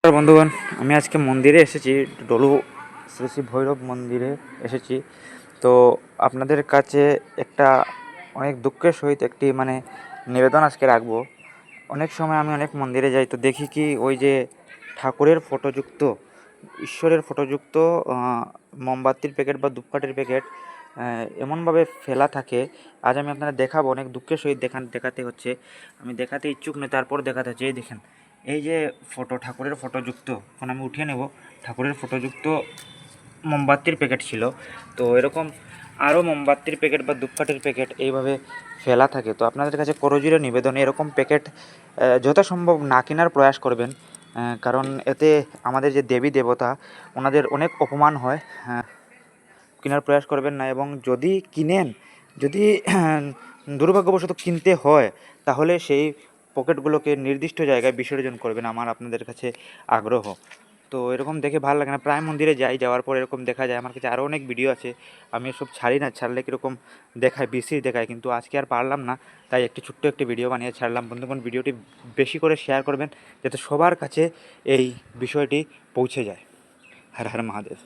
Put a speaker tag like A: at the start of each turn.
A: বন্ধুগণ, আমি আজকে মন্দিরে এসেছি। ডলু শ্রী শ্রী ভৈরব মন্দিরে এসেছি। তো আপনাদের কাছে একটা অনেক দুঃখের সহিত একটি নিবেদন আজকে রাখবো। অনেক সময় আমি অনেক মন্দিরে যাই, তো দেখি কি ওই যে ঠাকুরের ফটোযুক্ত, ঈশ্বরের ফটোযুক্ত মোমবাতির প্যাকেট বা ধূপকাঠির প্যাকেট এমনভাবে ফেলা থাকে। আজ আমি আপনারা দেখাবো, অনেক দুঃখের সহিত দেখাতে হচ্ছে। আমি দেখাতে ইচ্ছুক নই, তারপর দেখাতে হচ্ছে। এই দেখেন, এই যে ঠাকুরের ফটোযুক্ত, এখন আমি উঠিয়ে নেব, ঠাকুরের ফটোযুক্ত মোমবাতির প্যাকেট ছিল। তো এরকম আরও মোমবাতির প্যাকেট বা ধূপকাঠির প্যাকেট এইভাবে ফেলা থাকে। তো আপনাদের কাছে করজোড়ে নিবেদন, এরকম প্যাকেট যথাসম্ভব না কেনার প্রয়াস করবেন। কারণ এতে আমাদের যে দেবী দেবতা, ওনাদের অনেক অপমান হয়। কেনার প্রয়াস করবেন না, এবং যদি কিনেন, যদি দুর্ভাগ্যবশত কিনতে হয়, তাহলে সেই পকেটগুলোকে নির্দিষ্ট জায়গায় বিসর্জন করবেন, আমার আপনাদের কাছে আগ্রহ। তো এরকম দেখে ভালো লাগে না। প্রায় মন্দিরে যাওয়ার পর এরকম দেখা যায়। আমার কাছে আরও অনেক ভিডিও আছে, আমি এসব ছাড়ি না, ছাড়লে কীরকম দেখায়, বিশ্রী দেখায়, কিন্তু আজকে আর পারলাম না, তাই ছোট্ট একটি ভিডিও বানিয়ে ছাড়লাম। বন্ধুগণ, ভিডিওটি বেশি করে শেয়ার করবেন, যাতে সবার কাছে এই বিষয়টি পৌঁছে যায়। হর হর মহাদেব।